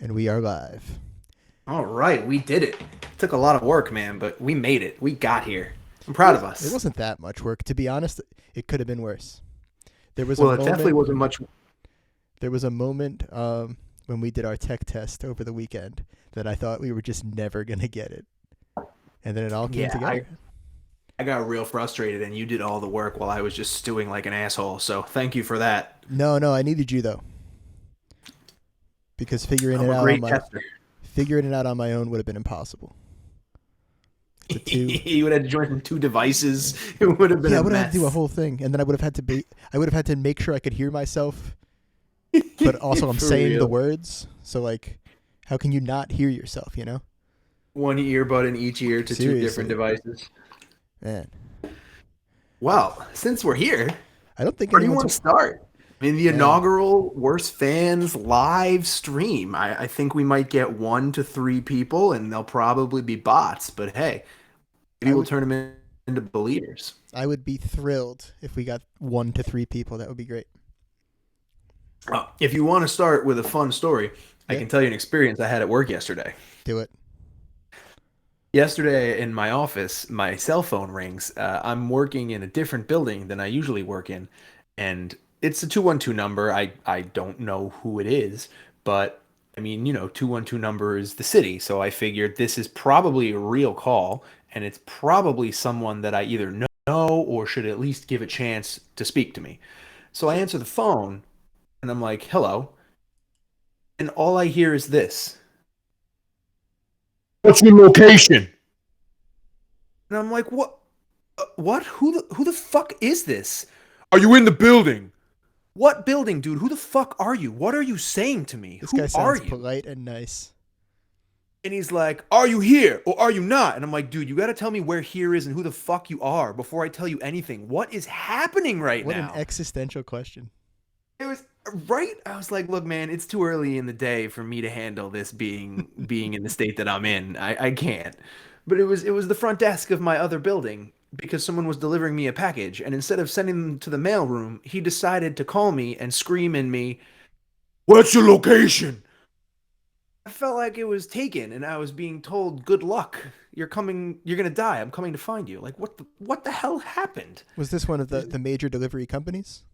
And we are live. All right, we did it. Took a lot of work, man, but we made it. We got here. I'm proud of It us. wasn't that much work, to be honest. It could have been worse. There was a Well, it definitely moment. wasn't much. There was a moment when we did our tech test over the weekend that I thought we were just never gonna get it, and then it all came Yeah, together. I got real frustrated, and you did all the work while I was just stewing like an asshole. So thank you for that. No, I needed you though, because I'm a great tester. figuring it out on my own would have been impossible. It's a two. You would have to join from two devices. It would have been Yeah, I a would have had to do a mess. whole thing, and then I would have had to make sure I could hear myself, but also I'm For saying the real. words. So like, how can you not hear yourself? You know? One earbud in each ear to two different Seriously, devices. man. Well, since we're here, I don't think where do you anyone's want to start? I mean, the man. inaugural Worst Fans live stream. I think we might get 1 to 3 people, and they'll probably be bots. But hey, maybe I we'll would turn them into believers. I would be thrilled if we got 1 to 3 people. That would be great. If you want to start with a fun story, I Yeah, can tell you an experience I had at work yesterday. do it. Yesterday in my office, my cell phone rings. I'm working in a different building than I usually work in, and it's a 212 number. I don't know who it is, but I mean, 212 number is the city, so I figured this is probably a real call, and it's probably someone that I either know or should at least give a chance to speak to me. So I answer the phone, and I'm like, "Hello," and all I hear is this. What's your location? And I'm like, "What? What? Who the fuck is this? Are you in the building? What building, dude? Who the fuck are you? What are you saying to me? This guy Who are sounds you?" polite and nice. And he's like, "Are you here or are you not?" And I'm like, "Dude, you got to tell me where here is and who the fuck you are before I tell you anything. What is happening right What an now?" existential question. It was right. I was like, "Look, man, it's too early in the day for me to handle this being in the state that I'm in. I can't." But it was the front desk of my other building because someone was delivering me a package, and instead of sending them to the mailroom, he decided to call me and scream in me. What's your location? I felt like it was taken and I was being told, "Good luck. You're gonna die. I'm coming to find you." Like what the hell happened? Was this one of the major delivery companies?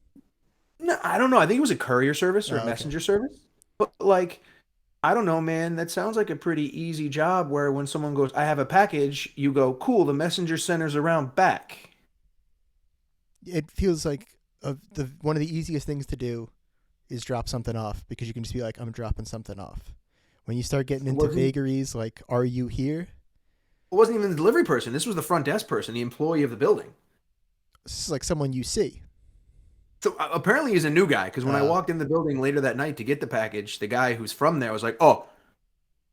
No, I don't know. I think it was a courier service or a Oh, okay. messenger service. But like, I don't know, man. That sounds like a pretty easy job where when someone goes, "I have a package," you go, "Cool, the messenger center's around back." It feels like the one of the easiest things to do is drop something off because you can just be like, I'm dropping something off. When you start getting It into wasn't vagaries like, are you here? it wasn't even the delivery person. This was the front desk person, the employee of the building. This is like someone you see. So apparently he's a new guy because when I Uh, walked in the building later that night to get the package, the guy who's from there was like, "Oh,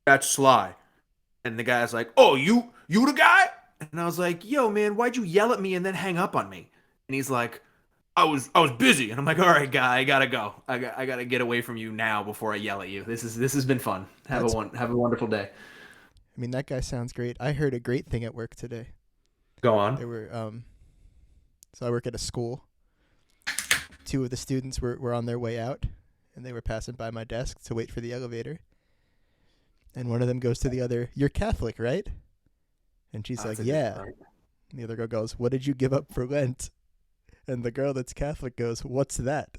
that's Sly." And the guy's like, "Oh, you the guy?" And I was like, "Yo, man, why'd you yell at me and then hang up on me?" And he's like, "I was busy." And I'm like, "All right, guy, I gotta go. I gotta get away from you now before I yell at you. This has been fun. that's, Have a wonderful day." I mean, that guy sounds great. I heard a great thing at work today. Go on. There were, so I work at a school. Two of the students were on their way out and they were passing by my desk to wait for the elevator. And one of them goes to the other, "You're Catholic, right?" And she's Oh, like, that's a good "Yeah." start. And the other girl goes, "What did you give up for Lent?" And the girl that's Catholic goes, "What's that?"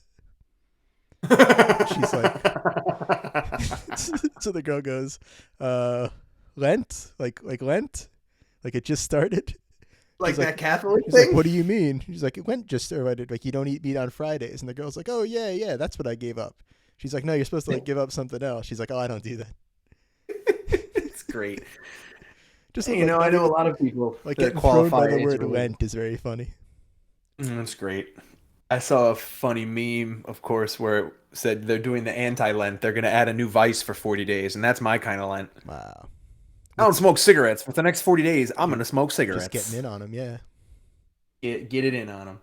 She's like, so the girl goes, Lent? Like Lent? Like it just started? Like She's like, that Catholic she's like, thing? "What do you mean?" She's like, "It went just started. Like you don't eat meat on Fridays." And the girl's like, "Oh yeah, that's what I gave up." She's like, "No, you're supposed to like give up something else." She's like, "Oh, I don't do that." It's great. Just Hey, like I not know a even lot of people like that getting thrown by qualify the as word religious. Lent is very funny. That's great. I saw a funny meme, of course, where it said they're doing the anti-Lent. They're going to add a new vice for 40 days, and that's my kind of Lent. Wow. I don't What's smoke cigarettes. For the next 40 days, I'm going you're to smoke just getting cigarettes. in on them? Yeah. Get it in on them.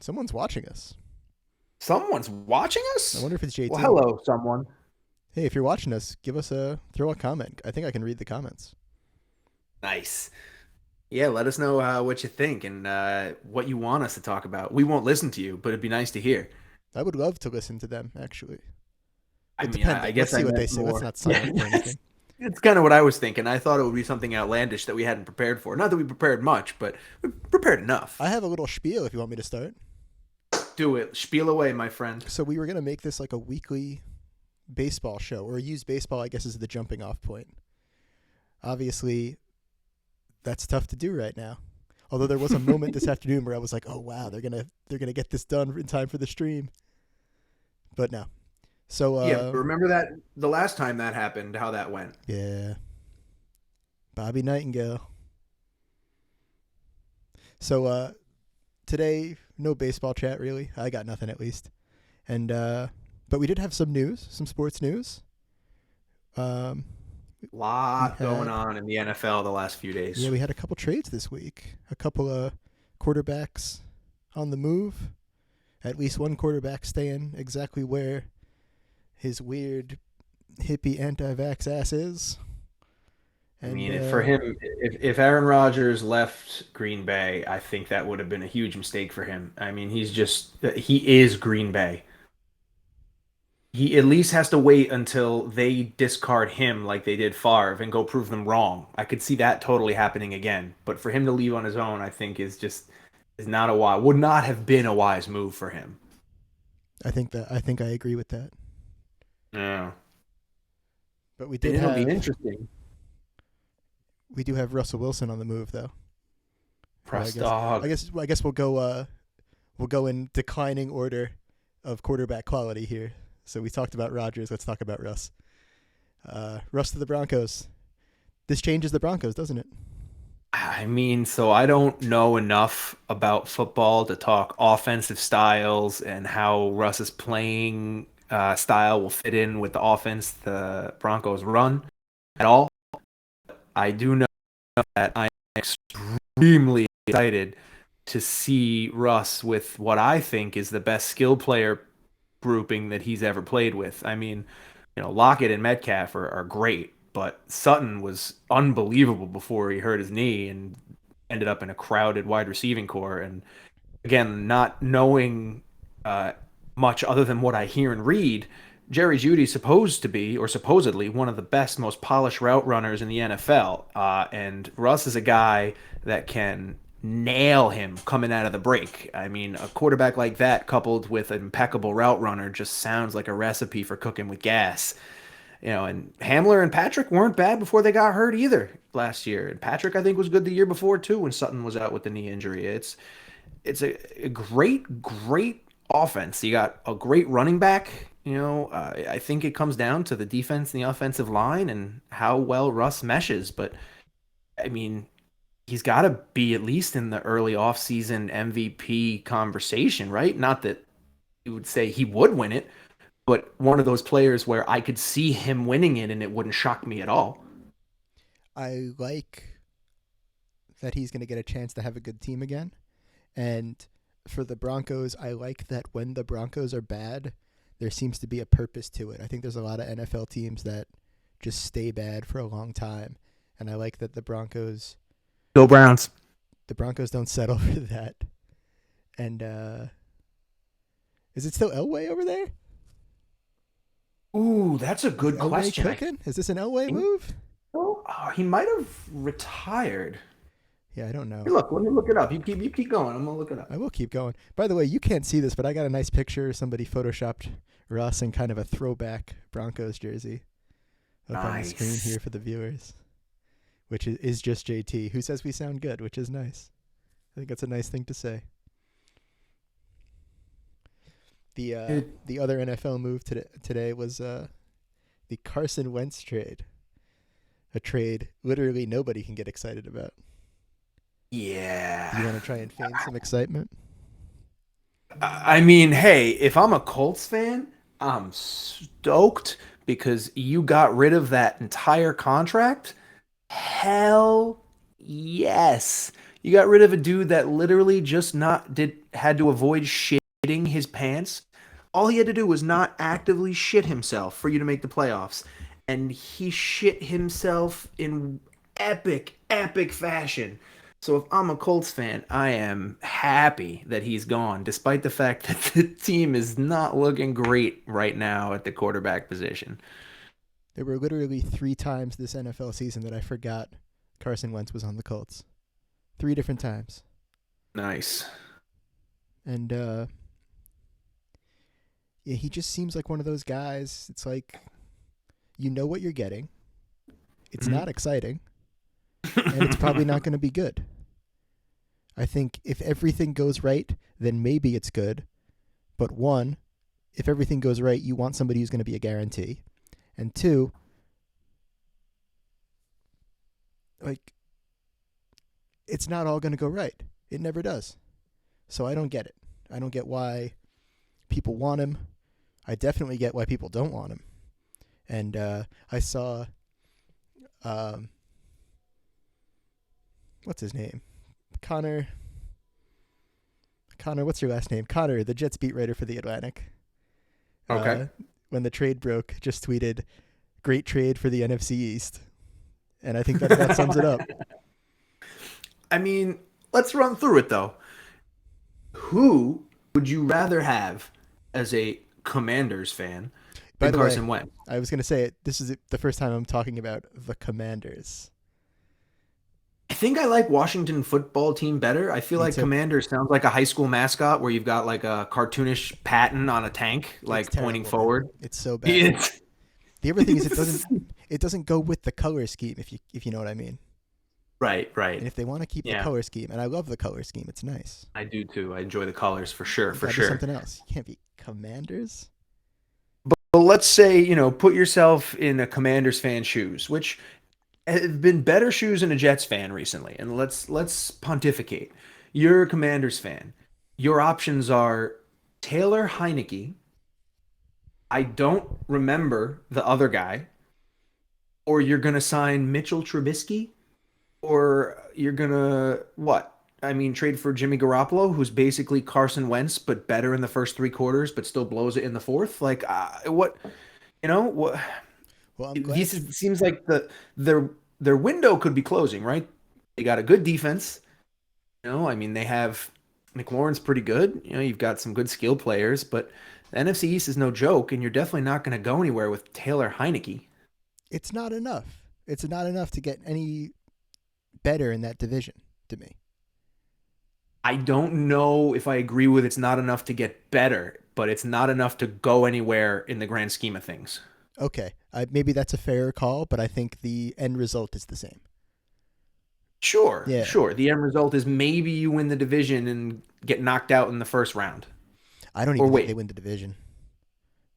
Someone's watching us. Someone's watching I us? wonder if it's Well, JT. hello, someone. Hey, if you're watching us, give us a throw a comment. I think I can read the comments. Nice. Yeah, let us know what you think and what you want us to talk about. We won't listen to you, but it'd be nice to hear. I would love to listen to them, actually. It mean, depends. I Let's guess I see what they meant say. Let's more. not sign up for anything. It's kind of what I was thinking. I thought it would be something outlandish that we hadn't prepared for. Not that we prepared much, but we prepared enough. I have a little spiel if you want me to start. Do it. Spiel away, my friend. So we were gonna make this like a weekly baseball show, or use baseball, I guess, as the jumping off point. Obviously, that's tough to do right now. Although there was a moment this afternoon where I was like, "Oh wow, they're gonna get this done in time for the stream." But no. So Yeah, remember that the last time that happened, how that went. yeah, Bobby Nightingale. So today, no baseball chat really. I got nothing at least, and but we did have some news, some sports news. Lot going on in the NFL the last few days. Yeah, we had a couple trades this week. A couple of quarterbacks on the move. At least one quarterback staying exactly where his weird hippie anti-vax ass is. I mean, for him, if Aaron Rodgers left Green Bay, I think that would have been a huge mistake for him. I mean, he is Green Bay. He at least has to wait until they discard him like they did Favre and go prove them wrong. I could see that totally happening again. But for him to leave on his own, I think is not would not have been a wise move for him. I think I agree with that. Yeah. But we did It'll be interesting. We do have Russell Wilson on the move though. Press dog. I guess we'll go in declining order of quarterback quality here. So we talked about Rodgers. Let's talk about Russ. Russ to the Broncos. This changes the Broncos, doesn't it? I mean, so I don't know enough about football to talk offensive styles and how Russ's playing style will fit in with the offense the Broncos run at all. I do know that I am extremely excited to see Russ with what I think is the best skill player grouping that he's ever played with. I mean, Lockett and Metcalf are great, but Sutton was unbelievable before he hurt his knee and ended up in a crowded wide receiving core. And again, not knowing much other than what I hear and read, Jerry Jeudy's supposed to be, or supposedly, one of the best, most polished route runners in the NFL. And Russ is a guy that can nail him coming out of the break. I mean, a quarterback like that coupled with an impeccable route runner just sounds like a recipe for cooking with gas. And Hamler and Patrick weren't bad before they got hurt either last year. And Patrick, I think, was good the year before too when Sutton was out with the knee injury. It's a great offense. You got a great running back. I think it comes down to the defense and the offensive line and how well Russ meshes. But I mean, he's got to be at least in the early offseason MVP conversation, right? Not that you would say he would win it, but one of those players where I could see him winning it and it wouldn't shock me at all. I like that he's going to get a chance to have a good team again. And for the Broncos, I like that when the Broncos are bad, there seems to be a purpose to it. I think there's a lot of NFL teams that just stay bad for a long time. And I like that the Broncos... Go Browns. The Broncos don't settle for that. And is it still Elway over there? Ooh, that's a good question. Cooking? Is this an Elway move? Oh, he might have retired. Yeah, I don't know. Hey, look, let me look it up. You keep going. I'm gonna look it up. I will keep going. By the way, you can't see this, but I got a nice picture. Somebody photoshopped Russ in kind of a throwback Broncos jersey up on the screen here for the viewers, which is just JT, who says we sound good, which is nice. I think that's a nice thing to say. The other NFL move today was the Carson Wentz trade, a trade literally nobody can get excited about. Yeah. Do you want to try and feign some excitement? I mean, hey, if I'm a Colts fan, I'm stoked because you got rid of that entire contract. Hell yes. You got rid of a dude that literally just had to avoid shitting his pants. All he had to do was not actively shit himself for you to make the playoffs. And he shit himself in epic fashion. So if I'm a Colts fan, I am happy that he's gone, despite the fact that the team is not looking great right now at the quarterback position. There were literally 3 times this NFL season that I forgot Carson Wentz was on the Colts. 3 different times. Nice. And yeah, he just seems like one of those guys. It's like you know what you're getting. It's not exciting, and it's probably not going to be good. I think if everything goes right, then maybe it's good. But 1, if everything goes right, you want somebody who's going to be a guarantee. And 2, like, it's not all going to go right. It never does. So I don't get it. I don't get why people want him. I definitely get why people don't want him. And I saw, what's his name? Connor, what's your last name? Connor, the Jets beat writer for The Atlantic. Okay. When the trade broke, just tweeted, "Great trade for the NFC East." And I think that sums it up. I mean, let's run through it, though. Who would you rather have as a Commanders fan By than the Carson way, Wentz? I was going to say, this is the first time I'm talking about the Commanders. I think I like Washington football team better. I feel Me like too. Commanders sounds like a high school mascot where you've got like a cartoonish Patton on a tank, like It's pointing terrible, man. forward. It's so bad. It's- The other thing is it doesn't go with the color scheme, if you know what I mean. Right, And right. if they want to keep the Yeah. color scheme, and I love the color scheme, it's nice. I do too. I enjoy the colors for sure, You for gotta do sure. something else. You can't be Commanders. But let's say, put yourself in a Commanders fan shoes, which have been better shoes than a Jets fan recently. And let's pontificate. You're a Commanders fan. Your options are Taylor Heineke. I don't remember the other guy. Or you're gonna sign Mitchell Trubisky, or you're gonna what? I mean, trade for Jimmy Garoppolo, who's basically Carson Wentz, but better in the first 3 quarters, but still blows it in the fourth. Like, what? What? Well, I'm glad. This seems like their window could be closing, right? They got a good defense. I mean, they have McLaurin's pretty good. You've got some good skill players, but the NFC East is no joke, and you're definitely not going to go anywhere with Taylor Heineke. It's not enough. It's not enough to get any better in that division to me. I don't know if I agree with it's not enough to get better, but it's not enough to go anywhere in the grand scheme of things. Okay, maybe that's a fair call, but I think the end result is the same. Sure, Yeah. sure. The end result is maybe you win the division and get knocked out in the first round. I don't Or even wait. think they win the division.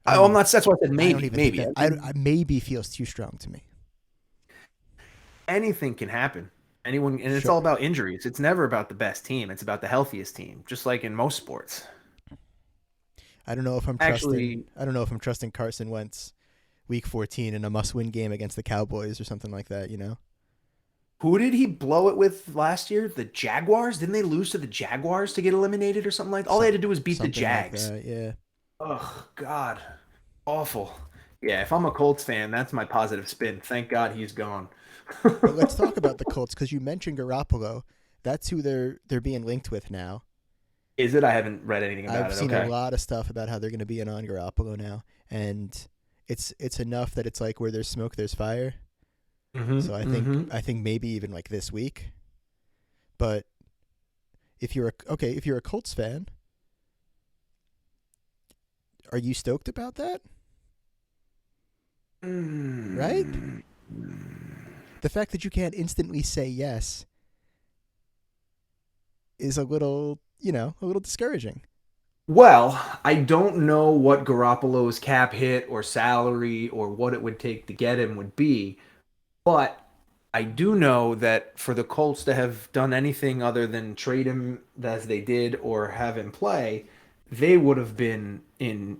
I'm not. That's why I said I maybe. don't even Maybe. think that, maybe feels too strong to me. Anything can happen. Anyone, and it's Sure. all about injuries. It's never about the best team. It's about the healthiest team, just like in most sports. I don't know if I'm Actually- trusting. I don't know if I'm trusting Carson Wentz, Week 14 in a must-win game against the Cowboys or something like that. Who did he blow it with last year? The Jaguars? Didn't they lose to the Jaguars to get eliminated or something like that? All they had to do was beat the Something like Jags. that, yeah. Oh, God. Awful. Yeah, if I'm a Colts fan, that's my positive spin. Thank God he's gone. But let's talk about the Colts because you mentioned Garoppolo. That's who they're being linked with now. Is it? I haven't read anything about I've it. seen Okay. a lot of stuff about how they're going to be in on Garoppolo now, and it's enough that it's like where there's smoke, there's fire. So I think maybe even like this week. But if you're a Colts fan, are you stoked about that? Right? The fact that you can't instantly say yes is a little discouraging. Well, I don't know what Garoppolo's cap hit or salary or what it would take to get him would be, but I do know that for the Colts to have done anything other than trade him as they did or have him play, they would have been in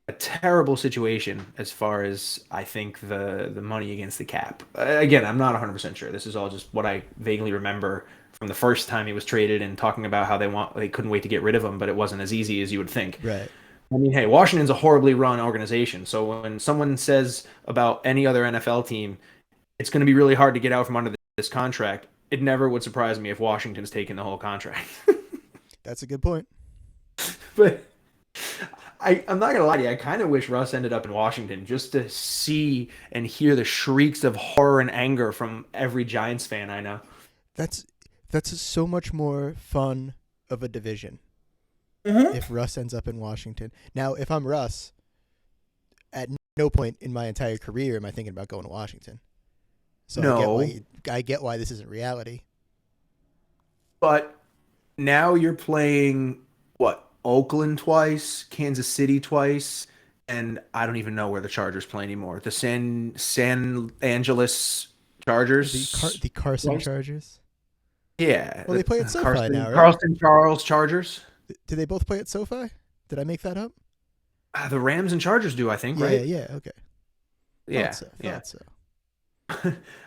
a terrible situation as far as I think the money against the cap. Again, I'm not 100% sure. This is all just what I vaguely remember from the first time he was traded and talking about how they couldn't wait to get rid of him, but it wasn't as easy as you would think. Right. I mean, hey, Washington's a horribly run organization. So when someone says about any other NFL team, it's going to be really hard to get out from under this contract, it never would surprise me if Washington's taking the whole contract. That's a good point. But I'm not gonna lie to you. I kind of wish Russ ended up in Washington just to see and hear the shrieks of horror and anger from every Giants fan I know. That's so much more fun of a division Mm-hmm. if Russ ends up in Washington. Now, if I'm Russ, at no point in my entire career am I thinking about going to Washington. So No. I get why this isn't reality. But now you're playing what? Oakland twice, Kansas City twice, and I don't even know where the Chargers play anymore. The San Angeles Chargers. The Carson twice? Chargers. Yeah. Well, they play at SoFi Carson, now, right? Carlson Charles Chargers. Do they both play at SoFi? Did I make that up? The Rams and Chargers do, I think, Yeah, right? yeah, okay. Yeah. Thought so.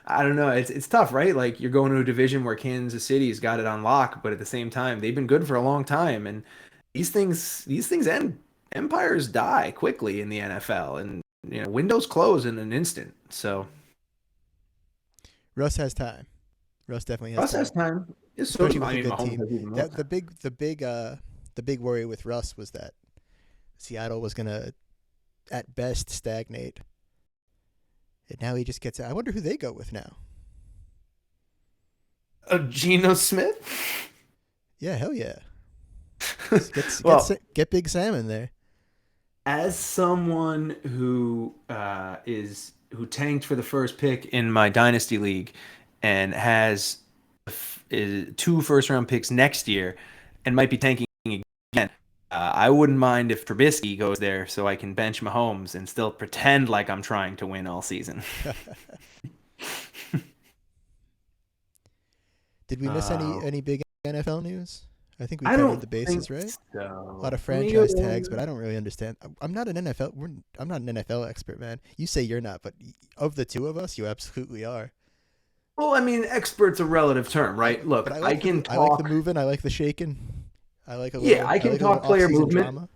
I don't know. It's tough, right? Like you're going to a division where Kansas City's got it on lock, but at the same time, they've been good for a long time, and these things end. Empires die quickly in the NFL, and windows close in an instant. So Russ has time. Russ definitely has Russ time. has time. Especially with a good Mahomes team. has even more time. The big worry with Russ was that Seattle was gonna, at best, stagnate. And now he just gets out. I wonder who they go with now. Geno Smith. Yeah, hell yeah. Well, Get Big Sam in there. as someone who who tanked for the first pick in my dynasty league and has 2 first-round picks next year and might be tanking again, I wouldn't mind if Trubisky goes there so I can bench Mahomes and still pretend like I'm trying to win all season. Did we miss any big NFL news? I think we I covered don't the bases, think right? so. A lot of franchise tags, but I don't really understand. I'm not an NFL expert, man. You say you're not, but of the two of us, you absolutely are. Well, I mean, expert's a relative term, right? Look, But I can I like talk. the moving. I like the shaking. I like a Yeah, little. I can like a talk little player off-season movement. drama.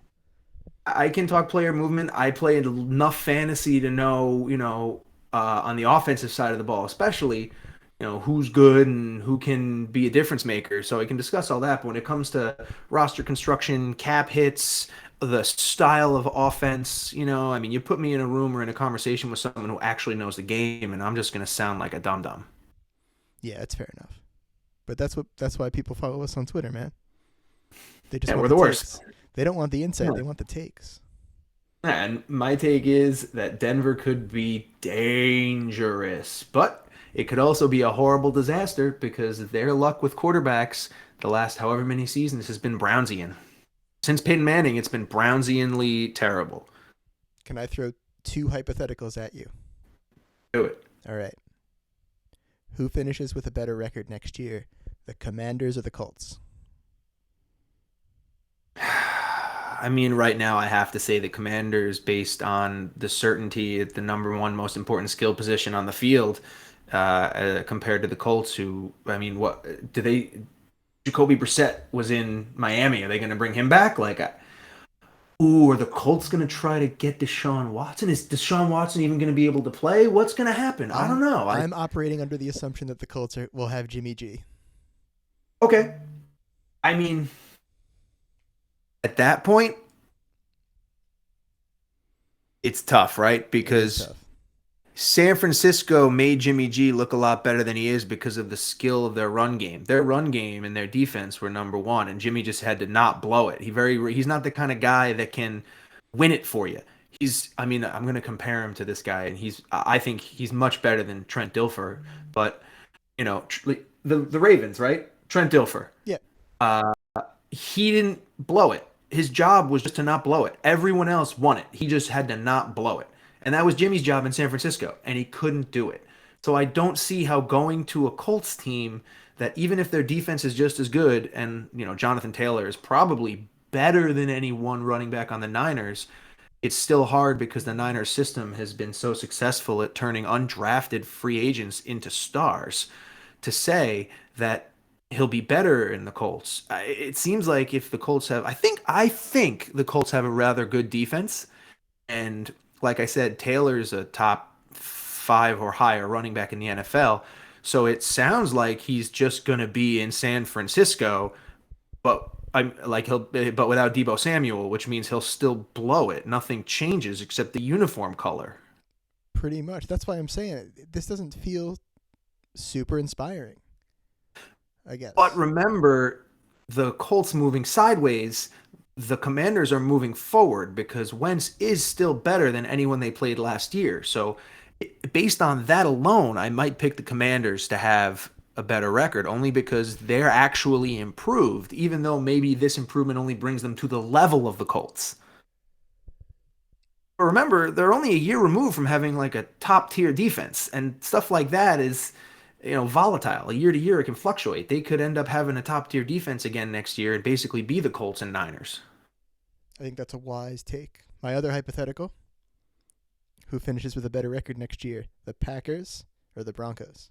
I can talk player movement. I played enough fantasy to know, on the offensive side of the ball, especially, who's good and who can be a difference maker. So I can discuss all that. But when it comes to roster construction, cap hits, the style of offense, I mean, you put me in a room or in a conversation with someone who actually knows the game, and I'm just going to sound like a dum-dum. Yeah, that's fair enough. But that's why people follow us on Twitter, man. They just Yeah, want we're the worst. takes. They don't want the insight. Yeah. They want the takes. And my take is that Denver could be dangerous, but it could also be a horrible disaster because their luck with quarterbacks the last however many seasons has been Brownsian. Since Peyton Manning, it's been Brownsianly terrible. Can I throw 2 hypotheticals at you? Do it. All right. Who finishes with a better record next year, the Commanders or the Colts? I mean, right now I have to say the Commanders, based on the certainty at the number 1 most important skill position on the field, compared to the Colts, who, I mean, what do they? Jacoby Brissett was in Miami. Are they going to bring him back? Are the Colts going to try to get Deshaun Watson? Is Deshaun Watson even going to be able to play? What's going to happen? I don't know. I'm operating under the assumption that the Colts will have Jimmy G. Okay. I mean, at that point, it's tough, right? Because San Francisco made Jimmy G look a lot better than he is because of the skill of their run game. Their run game and their defense were number 1, and Jimmy just had to not blow it. He's not the kind of guy that can win it for you. I'm going to compare him to this guy, and I think he's much better than Trent Dilfer. But the Ravens, right? Trent Dilfer. Yeah. He didn't blow it. His job was just to not blow it. Everyone else won it. He just had to not blow it. And that was Jimmy's job in San Francisco, and he couldn't do it. So I don't see how going to a Colts team that, even if their defense is just as good, and Jonathan Taylor is probably better than any one running back on the Niners, it's still hard because the Niners system has been so successful at turning undrafted free agents into stars, to say that he'll be better in the Colts. It seems like if the Colts have, I think the Colts have a rather good defense, and like I said, Taylor's a top 5 or higher running back in the NFL. So it sounds like he's just going to be in San Francisco, but but without Debo Samuel, which means he'll still blow it. Nothing changes except the uniform color. Pretty much. That's why I'm saying this doesn't feel super inspiring, I guess. But remember, the Colts moving sideways, the Commanders are moving forward because Wentz is still better than anyone they played last year. So, based on that alone, I might pick the Commanders to have a better record only because they're actually improved, even though maybe this improvement only brings them to the level of the Colts. But remember, they're only a year removed from having like a top tier defense, and stuff like that is, volatile. Year to year, it can fluctuate. They could end up having a top tier defense again next year and basically be the Colts and Niners. I think that's a wise take. My other hypothetical: who finishes with a better record next year, the Packers or the Broncos?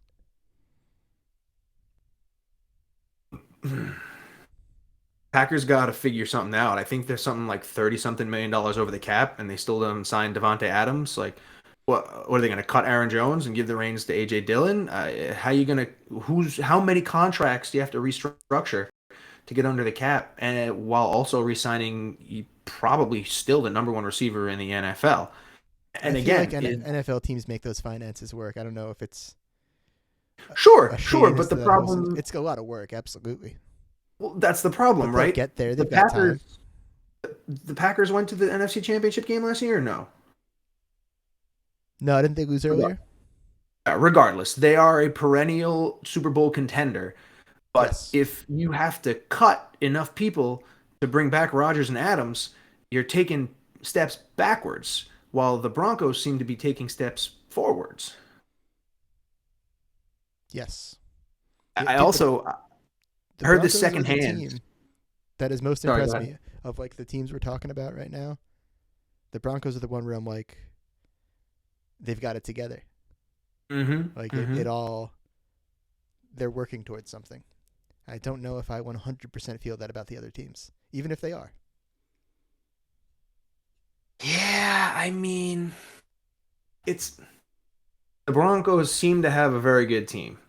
Packers got to figure something out. I think there's something like $30-something million over the cap, and they still don't sign Devontae Adams. Like, what are they going to cut Aaron Jones and give the reins to AJ Dillon? How you going to? How many contracts do you have to restructure to get under the cap, and while also re-signing probably still the number one receiver in the NFL? And I feel again, like NFL teams make those finances work. I don't know if it's sure, a sure, shame but as the to that whole problem, it's a lot of work, absolutely. well, that's the problem, But they'll right? get there. The They've got time. Packers, the Packers went to the NFC Championship game last year, or no? No, didn't they lose earlier? Regardless, they are a perennial Super Bowl contender. But Yes. if you have to cut enough people to bring back Rodgers and Adams, you're taking steps backwards, while the Broncos seem to be taking steps forwards. Yes. I also The heard this Broncos are the secondhand. team that has most Sorry, go impressed ahead. me of like the teams we're talking about right now. The Broncos are the one where I'm like, they've got it together. Like it all, they're working towards something. I don't know if I 100% feel that about the other teams, even if they are. Yeah, I mean, it's the Broncos seem to have a very good team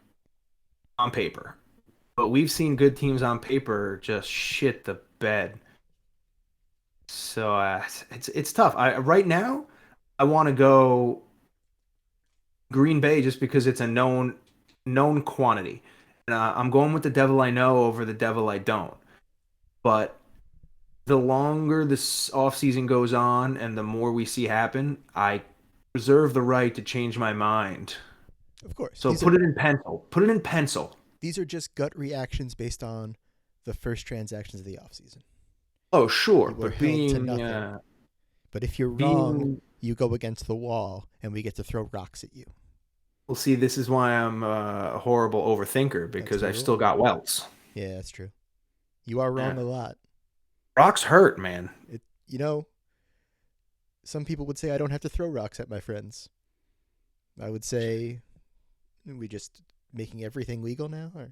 on paper, but we've seen good teams on paper just shit the bed. So it's tough. I right now I want to go Green Bay just because it's a known quantity. And I'm going with the devil I know over the devil I don't. But the longer this offseason goes on and the more we see happen, I reserve the right to change my mind. Of course. So put it in pencil. Put it in pencil. These are just gut reactions based on the first transactions of the offseason. Oh, sure. You were But held to being nothing. But if you're wrong, you go against the wall, and we get to throw rocks at you. well, see, this is why I'm a horrible overthinker because I've cool. still got welts. Yeah, that's true. You are wrong a lot. Rocks hurt, man. Some people would say I don't have to throw rocks at my friends. I would say we just making everything legal now. Or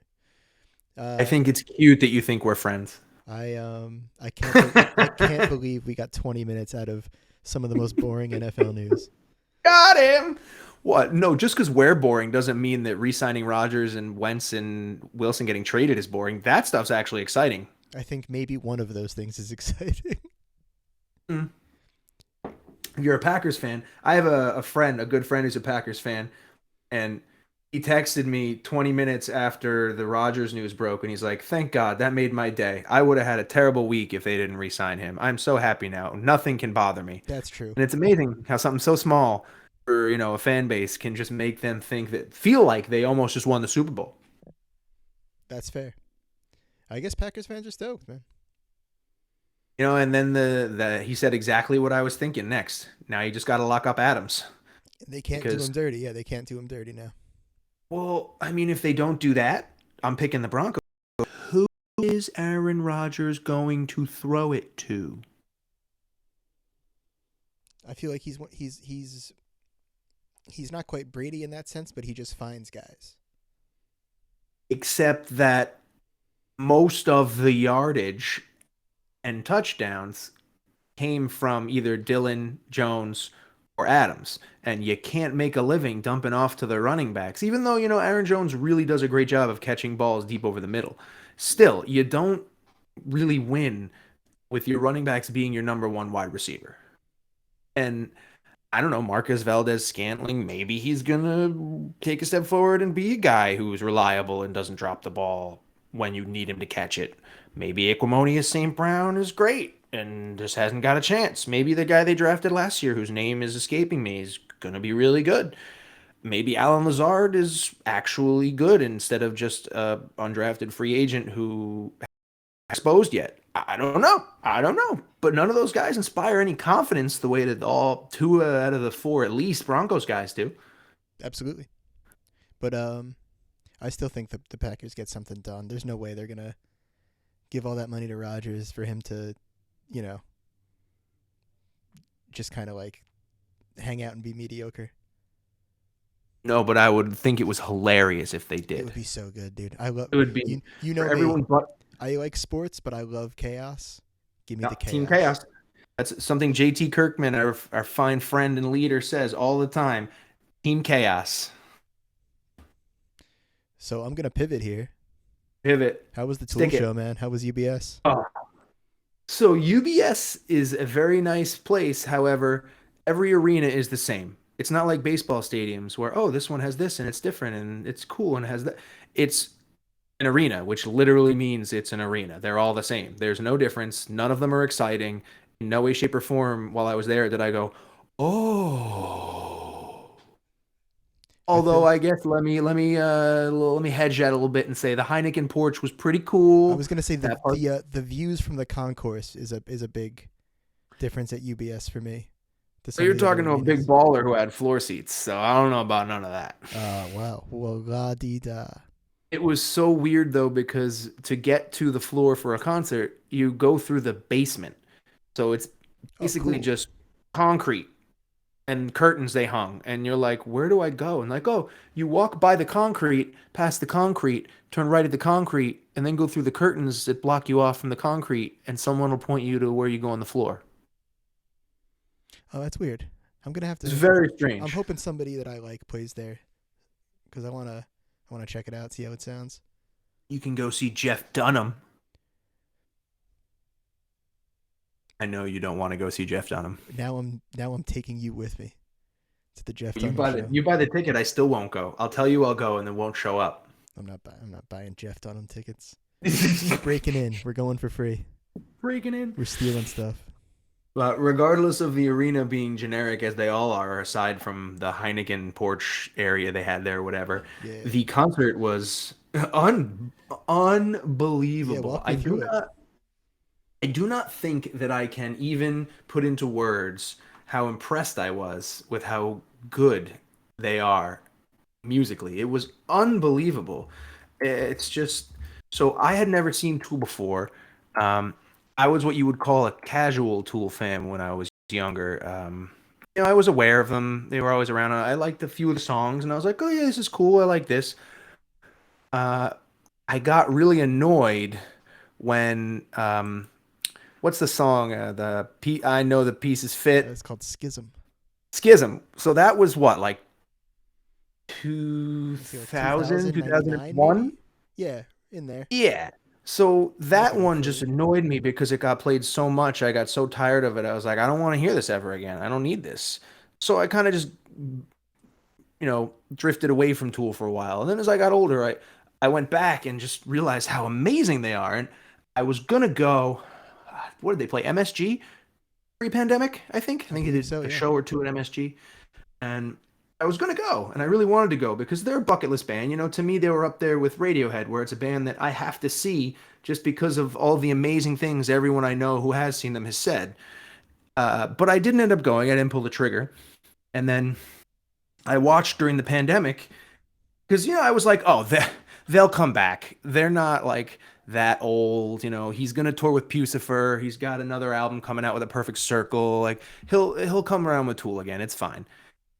I think it's cute that you think we're friends. I can't believe we got 20 minutes out of some of the most boring NFL news. Got him. What? No, just because we're boring doesn't mean that re-signing Rodgers and Wentz and Wilson getting traded is boring. That stuff's actually exciting. I think maybe one of those things is exciting. If you're a Packers fan, I have a good friend who's a Packers fan, and he texted me 20 minutes after the Rodgers news broke, and he's like, "Thank God, that made my day. I would have had a terrible week if they didn't re-sign him. I'm so happy now. Nothing can bother me." That's true. And it's amazing how something so small for, a fan base can just make them feel like they almost just won the Super Bowl. That's fair. I guess Packers fans are stoked, man. And then he said exactly what I was thinking next. Now you just got to lock up Adams. They can't do him dirty. Yeah, they can't do him dirty now. Well, I mean, if they don't do that, I'm picking the Broncos. Who is Aaron Rodgers going to throw it to? I feel like he's not quite Brady in that sense, but he just finds guys. Except that most of the yardage and touchdowns came from either Dillon, Jones, or Adams, and you can't make a living dumping off to the running backs. Even though, Aaron Jones really does a great job of catching balls deep over the middle. Still, you don't really win with your running backs being your number one wide receiver. And I don't know, Marcus Valdez-Scantling, maybe he's going to take a step forward and be a guy who's reliable and doesn't drop the ball when you need him to catch it. Maybe Equimonius St. Brown is great and just hasn't got a chance. Maybe the guy they drafted last year, whose name is escaping me, is going to be really good. Maybe Alan Lazard is actually good instead of just an undrafted free agent who exposed yet. I don't know. But none of those guys inspire any confidence the way that all two out of the four, at least, Broncos guys do. Absolutely. But I still think the Packers get something done. There's no way they're going to give all that money to Rodgers for him to, just kind of like hang out and be mediocre. No, but I would think it was hilarious if they did. It would be so good, dude. I love it. Would be you know everyone me. but I like sports, but I love chaos. Give me the chaos. Team chaos. That's something JT Kirkman, our fine friend and leader, says all the time. Team chaos. So I'm gonna pivot here. Pivot. How was the Tool show, man? How was UBS? So UBS is a very nice place. However, every arena is the same. It's not like baseball stadiums where, this one has this and it's different and it's cool and it has that. It's an arena, which literally means it's an arena. They're all the same. There's no difference. None of them are exciting. In no way, shape, or form while I was there did I go, oh. Although I guess let me hedge that a little bit and say the Heineken porch was pretty cool. I was gonna say the views from the concourse is a big difference at UBS for me. So you're talking to a big baller who had floor seats, so I don't know about none of that. Wow. Well, la-dee-da. It was so weird, though, because to get to the floor for a concert, you go through the basement. So it's basically just concrete and curtains they hung. And you're like, where do I go? And like, you walk by the concrete, past the concrete, turn right at the concrete, and then go through the curtains that block you off from the concrete, and someone will point you to where you go on the floor. Oh, that's weird. I'm gonna have to. It's very strange. I'm hoping somebody that I like plays there, because I wanna check it out, see how it sounds. You can go see Jeff Dunham. I know you don't want to go see Jeff Dunham. Now I'm taking you with me to the Jeff Dunham show. You buy the ticket, I still won't go. I'll tell you I'll go and then won't show up. I'm not buying Jeff Dunham tickets. Breaking in. We're going for free. Breaking in. We're stealing stuff. But regardless of the arena being generic as they all are, aside from the Heineken porch area they had there or whatever, the concert was unbelievable. I do not think that I can even put into words how impressed I was with how good they are musically. It was unbelievable. It's just, so I had never seen Tool before. I was what you would call a casual Tool fan when I was younger. I was aware of them. They were always around. I liked a few of the songs, and I was like, oh, yeah, this is cool. I like this. I got really annoyed when, what's the song? I Know the Pieces Fit. It's called Schism. So that was what, like 2000, 2001? Yeah, in there. Yeah. So that one just annoyed me because it got played so much. I got so tired of it. I was like, I don't want to hear this ever again. I don't need this. So I kind of just, drifted away from Tool for a while. And then as I got older, I went back and just realized how amazing they are. And I was going to go, what did they play? MSG? Pre-pandemic, I think. I think he did a show or two at MSG. And I was going to go, and I really wanted to go because they're a bucket list band. To me, they were up there with Radiohead, where it's a band that I have to see just because of all the amazing things everyone I know who has seen them has said. But I didn't end up going. I didn't pull the trigger. And then I watched during the pandemic because, I was like, they'll come back. They're not like that old. He's going to tour with Pucifer. He's got another album coming out with A Perfect Circle. Like he'll come around with Tool again. It's fine.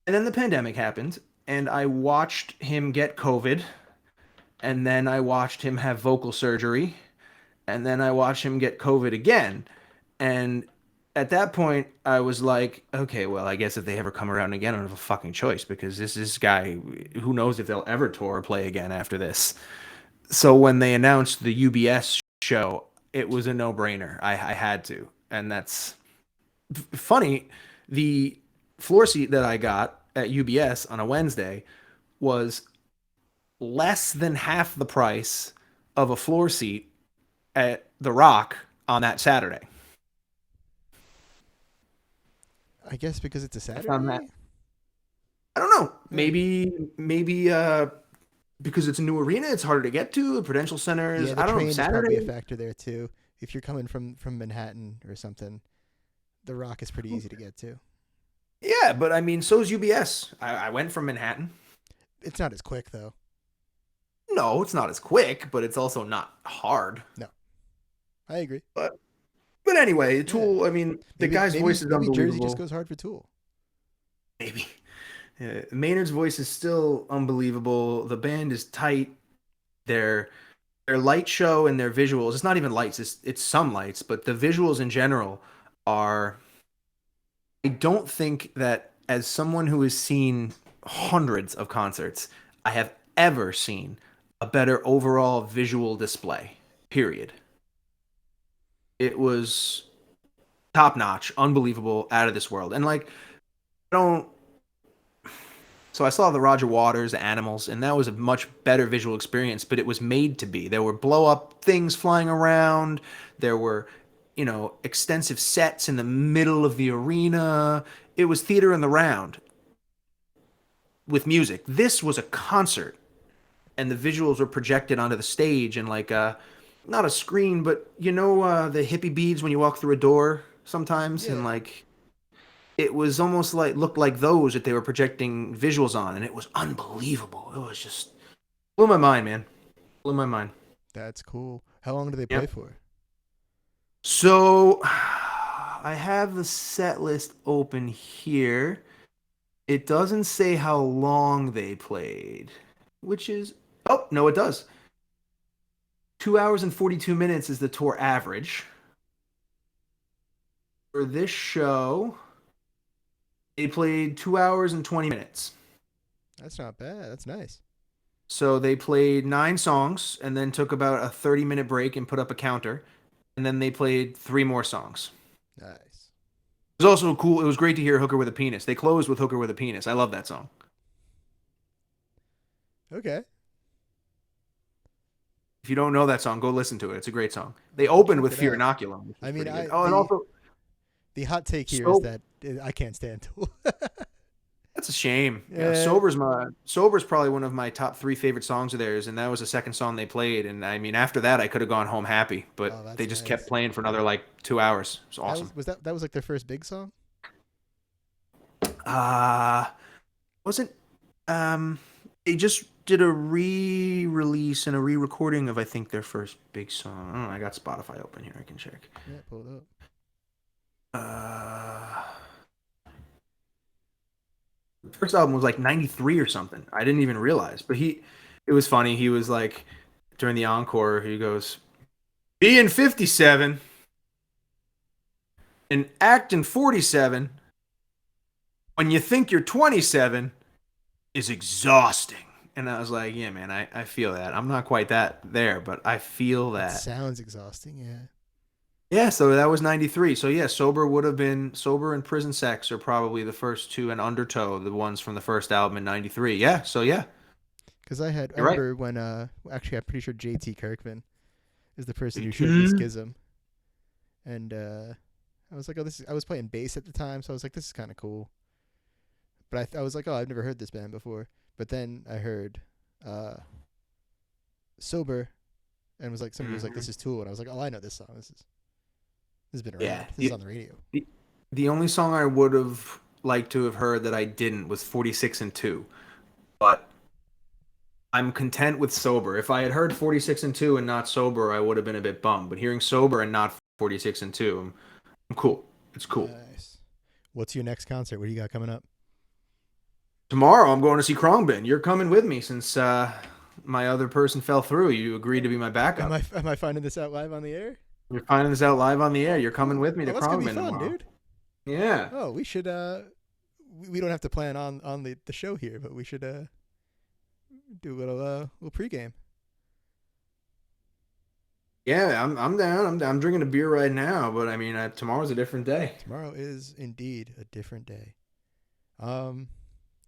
And then the pandemic happened, and I watched him get COVID, and then I watched him have vocal surgery, and then I watched him get COVID again. And at that point, I was like, okay, well, I guess if they ever come around again, I don't have a fucking choice because this guy, who knows if they'll ever tour or play again after this. So when they announced the UBS show, it was a no-brainer. I had to, and that's funny. The floor seat that I got at UBS on a Wednesday was less than half the price of a floor seat at The Rock on that Saturday. I guess because it's a Saturday. I found that. I don't know. Maybe because it's a new arena, it's harder to get to. The Prudential Center is. Yeah, the I don't train know. is Saturday. probably a factor there too. If you're coming from Manhattan or something, The Rock is pretty easy to get to. Yeah, but I mean, so is UBS. I went from Manhattan. It's not as quick though. No, it's not as quick, but it's also not hard. No, I agree. But anyway, Tool. I mean, the guy's voice is unbelievable. Maybe Jersey just goes hard for Tool. Maybe. Maynard's voice is still unbelievable. The band is tight. Their light show and their visuals. It's not even lights. It's some lights, but the visuals in general are. I don't think that as someone who has seen hundreds of concerts, I have ever seen a better overall visual display. Period. It was top notch, unbelievable, out of this world. And like, so I saw the Roger Waters Animals, and that was a much better visual experience, but it was made to be. There were blow up things flying around. There were, extensive sets in the middle of the arena. It was theater in the round with music. This was a concert, and the visuals were projected onto the stage and like not a screen, but the hippie beads when you walk through a door sometimes, and like it was almost like looked like those that they were projecting visuals on, and it was unbelievable. It was just blew my mind, man. Blew my mind. That's cool. How long do they play for? So I have the set list open here. It doesn't say how long they played, which is no, it does. 2 hours and 42 minutes is the tour average. For this show, they played 2 hours and 20 minutes. That's not bad. That's nice. So they played 9 songs and then took about a 30-minute break and put up a counter. And then they played 3 more songs. Nice. It was also cool. It was great to hear Hooker with a Penis. They closed with Hooker with a Penis. I love that song. Okay. If you don't know that song, go listen to it. It's a great song. They opened with Fear Inoculum. I mean, and also the hot take here is that I can't stand Tool. That's a shame. Yeah, Sober's probably one of my top 3 favorite songs of theirs, and that was the second song they played. And I mean, after that, I could have gone home happy, but they just kept playing for another like 2 hours. It was awesome. That was like their first big song? Wasn't they just did a re-release and a re-recording of I think their first big song. I don't know, I got Spotify open here. I can check. Yeah, pull it up. The first album was like 93 or something. I didn't even realize. But it was funny. He was like, during the encore, he goes, being 57 and acting 47 when you think you're 27 is exhausting. And I was like, yeah, man, I feel that. I'm not quite there, but I feel that. It sounds exhausting, yeah. Yeah, so that was 93. So yeah, Sober and Prison Sex are probably the first 2, and Undertow, the ones from the first album in 93. Yeah, so yeah. Because I remember when, actually I'm pretty sure JT Kirkman is the person who showed me Schism. And I was like, I was playing bass at the time, so I was like, this is kind of cool. But I was like, I've never heard this band before. But then I heard Sober, and was like, somebody was like, this is Tool, and I was like, I know this song. This has been around. Yeah, this is on the radio. The only song I would have liked to have heard that I didn't was 46 and 2. But I'm content with Sober. If I had heard 46 and 2 and not Sober, I would have been a bit bummed. But hearing Sober and not 46 and 2, I'm cool. It's cool. Nice. What's your next concert? What do you got coming up? Tomorrow I'm going to see Khraungbin. You're coming with me since my other person fell through. You agreed to be my backup. Am I finding this out live on the air? You're finding this out live on the air. You're coming with me to Khraungbin tomorrow. Dude. Yeah. Oh, we should. We don't have to plan on the show here, but we should do a little pregame. Yeah, I'm down. I'm drinking a beer right now, but I mean, tomorrow's a different day. Tomorrow is indeed a different day.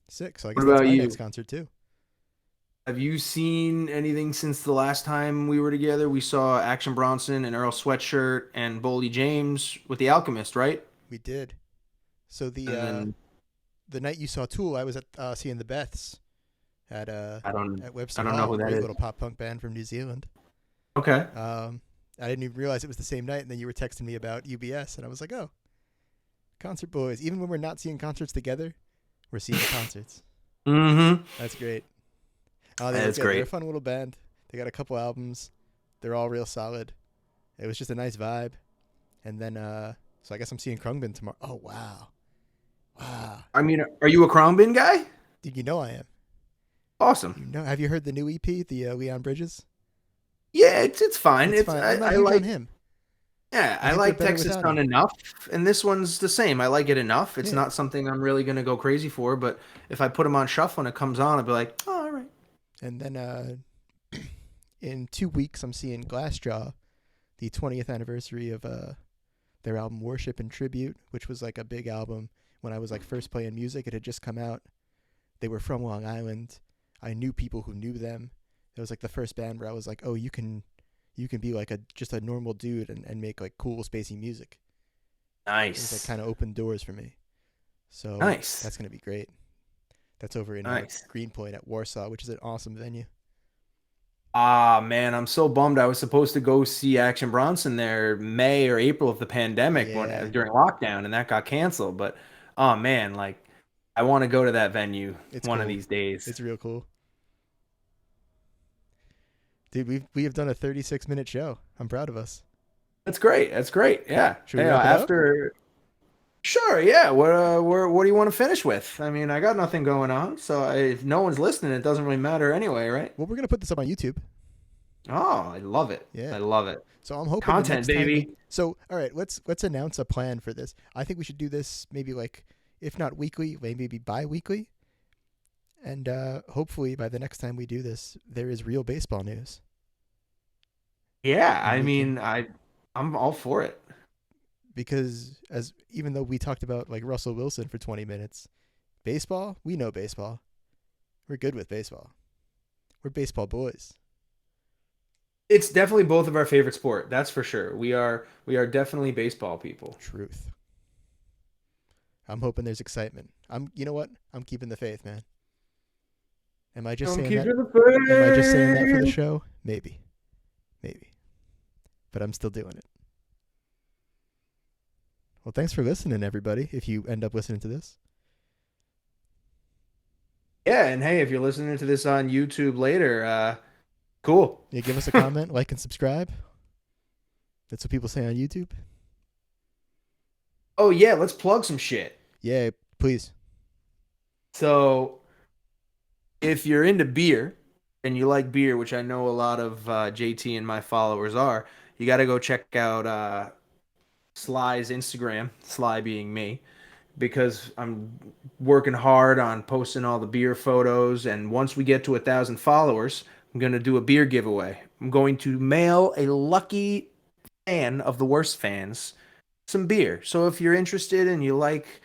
Sick. So I guess What that's about my you? next concert too. Have you seen anything since the last time we were together? We saw Action Bronson and Earl Sweatshirt and Boldy James with The Alchemist, right? We did. So And then the night you saw Tool, I was at seeing the Beths at I don't at I Webster don't know Hall, who that great is. little pop punk band from New Zealand. Okay. I didn't even realize it was the same night, and then you were texting me about UBS, and I was like, oh, concert boys. Even when we're not seeing concerts together, we're seeing the concerts. Mm-hmm. That's great. Oh, That's They're a great. fun little band. They got a couple albums. They're all real solid. It was just a nice vibe. And then, so I guess I'm seeing Khraungbin tomorrow. Oh, wow. Wow. I mean, are you a Khraungbin guy? Dude, you know I am. Awesome. Have you heard the new EP, the Leon Bridges? Yeah, it's fine. It's fine. I'm not I huge like on him. yeah, I I think like they're better Texas without Town him. enough, and this one's the same. I like it enough. It's Yeah. not something I'm really gonna go crazy for, but if I put them on shuffle and it comes on, I'll be like, oh, all right. And then in 2 weeks, I'm seeing Glassjaw, the 20th anniversary of their album Worship and Tribute, which was like a big album when I was like first playing music. It had just come out. They were from Long Island. I knew people who knew them. It was like the first band where I was like, oh, you can be like just a normal dude and make like cool spacey music. It was like Nice. kind of opened doors for me. So Nice. that's gonna be great. That's over in Nice. Greenpoint at Warsaw, which is an awesome venue. Ah, man, I'm so bummed. I was supposed to go see Action Bronson there May or April of the pandemic Yeah, during lockdown, and that got canceled. But oh man, like I want to go to that venue it's one of cool. these days. It's real cool. Dude, we have done a 36-minute show. I'm proud of us. That's great. That's great. Yeah. Should we Yeah, wrap it up? after sure, yeah. What do you want to finish with? I mean, I got nothing going on, so if no one's listening, it doesn't really matter anyway, right? Well, we're gonna put this up on YouTube. Oh, I love it. Yeah. I love it. So I'm hoping the Content, next time baby. So all right, let's announce a plan for this. I think we should do this maybe like, if not weekly, maybe bi-weekly. And hopefully by the next time we do this, there is real baseball news. Yeah, And I we mean, I'm all for it. Because even though we talked about like Russell Wilson for 20 minutes, baseball, we know baseball. We're good with baseball. We're baseball boys. It's definitely both of our favorite sport. That's for sure. We are definitely baseball people. Truth. I'm hoping there's excitement. You know what? I'm keeping the faith, man. Am I just saying that? Am I just saying that for the show? Maybe. But I'm still doing it. Well, thanks for listening, everybody, if you end up listening to this. Yeah, and hey, if you're listening to this on YouTube later, cool. Yeah, give us a comment, like, and subscribe. That's what people say on YouTube. Oh yeah, let's plug some shit. Yeah, please. So, if you're into beer and you like beer, which I know a lot of JT and my followers are, you got to go check out Sly's Instagram, Sly being me, because I'm working hard on posting all the beer photos. And once we get to 1,000 followers, I'm going to do a beer giveaway. I'm going to mail a lucky fan of the worst fans some beer. So if you're interested and you like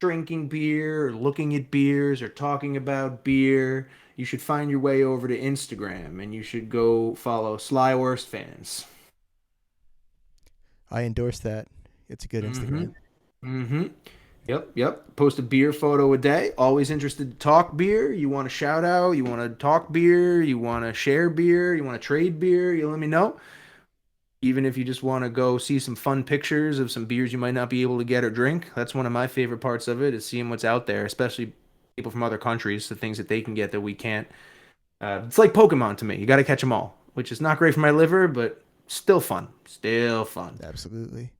drinking beer or looking at beers or talking about beer, you should find your way over to Instagram and you should go follow Sly Worst Fans. I endorse that. It's a good Instagram. Mm-hmm. Yep. Post a beer photo a day. Always interested to talk beer. You want a shout out, you want to talk beer, you want to share beer, you want to trade beer, you let me know. Even if you just want to go see some fun pictures of some beers you might not be able to get or drink. That's one of my favorite parts of it, is seeing what's out there, especially people from other countries, the things that they can get that we can't. It's like Pokemon to me. You got to catch them all, which is not great for my liver, but still fun. Still fun. Absolutely.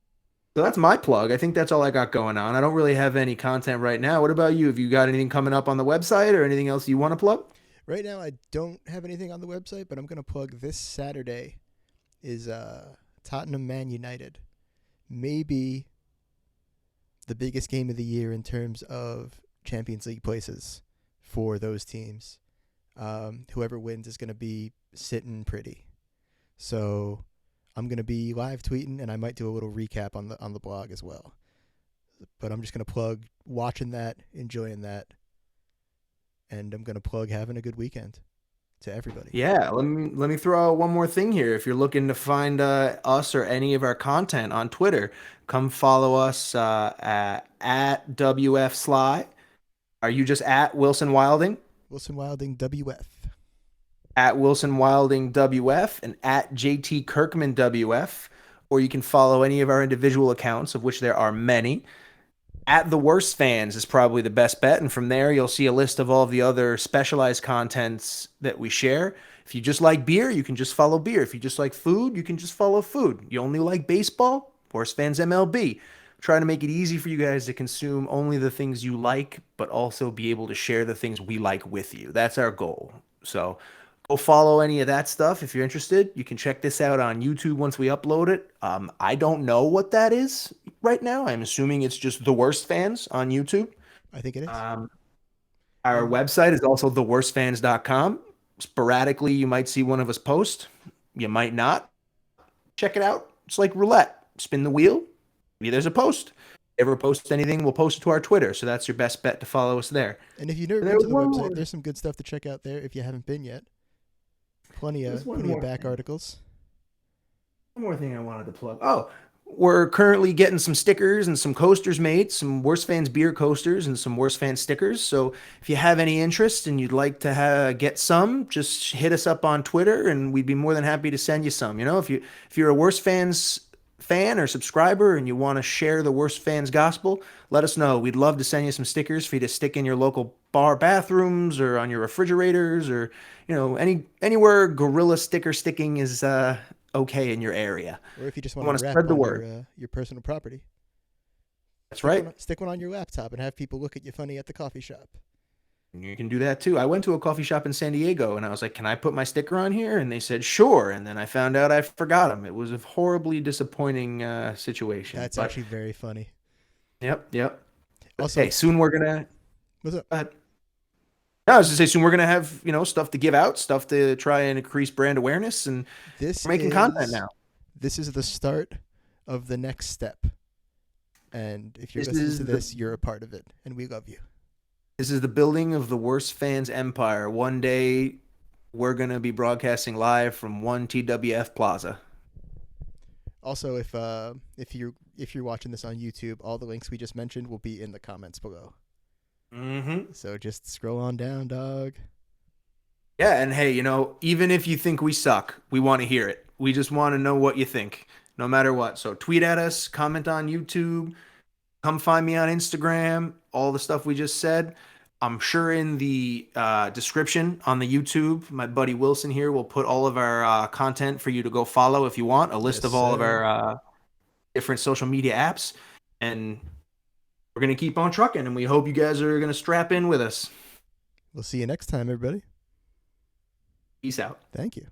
So that's my plug. I think that's all I got going on. I don't really have any content right now. What about you? Have you got anything coming up on the website or anything else you want to plug? Right now, I don't have anything on the website, but I'm going to plug this Saturday is Tottenham Man United. Maybe the biggest game of the year in terms of Champions League places for those teams. Whoever wins is going to be sitting pretty. So I'm going to be live tweeting, and I might do a little recap on the blog as well. But I'm just going to plug watching that, enjoying that, and I'm going to plug having a good weekend to everybody. Yeah, let me throw out one more thing here. If you're looking to find us or any of our content on Twitter, come follow us at WF Sly. Are you just at Wilson Wilding? Wilson Wilding WF. At Wilson Wilding WF and at JT Kirkman WF. Or you can follow any of our individual accounts, of which there are many. At The Worst Fans is probably the best bet, and from there you'll see a list of all of the other specialized contents that we share. If you just like beer, you can just follow beer. If you just like food, you can just follow food. You only like baseball? Worst Fans MLB. Trying to make it easy for you guys to consume only the things you like, but also be able to share the things we like with you. That's our goal. So go follow any of that stuff if you're interested. You can check this out on YouTube once we upload it. I don't know what that is right now. I'm assuming it's just The Worst Fans on YouTube. I think it is. Our website is also theworstfans.com. Sporadically, you might see one of us post. You might not. Check it out. It's like roulette. Spin the wheel. Maybe there's a post. If ever post anything, we'll post it to our Twitter. So that's your best bet to follow us there. And if you've never been to the website, there's some good stuff to check out there if you haven't been yet. Plenty of back articles. One more thing I wanted to plug. Oh, we're currently getting some stickers and some coasters made, some Worst Fans beer coasters and some Worst Fans stickers. So if you have any interest and you'd like to get some, just hit us up on Twitter and we'd be more than happy to send you some. You know, if you're a Worst Fans fan or subscriber and you want to share the Worst Fans gospel, let us know. We'd love to send you some stickers for you to stick in your local bar bathrooms or on your refrigerators or, you know, anywhere gorilla sticker sticking is okay in your area. Or if you just want to spread the word. Your personal property. That's right. Stick one on your laptop and have people look at you funny at the coffee shop. You can do that too. I went to a coffee shop in San Diego and I was like, can I put my sticker on here? And they said, sure. And then I found out I forgot them. It was a horribly disappointing situation. That's actually very funny. Yep. Also, hey, soon we're going to... What's up? No, I was going to say, soon we're going to have, you know, stuff to give out, stuff to try and increase brand awareness. And we're making content now. This is the start of the next step. And if you're listening to this, you're a part of it. And we love you. This is the building of the Worst Fans empire. One day, we're going to be broadcasting live from 1 TWF Plaza. Also, if you're watching this on YouTube, all the links we just mentioned will be in the comments below. Mm-hmm. So just scroll on down, dog. Yeah, and hey, you know, even if you think we suck, we want to hear it. We just want to know what you think, no matter what. So tweet at us, comment on YouTube, come find me on Instagram, all the stuff we just said. I'm sure in the description on the YouTube, my buddy Wilson here will put all of our content for you to go follow if you want, a list of all of our different social media apps. And we're going to keep on trucking, and we hope you guys are going to strap in with us. We'll see you next time, everybody. Peace out. Thank you.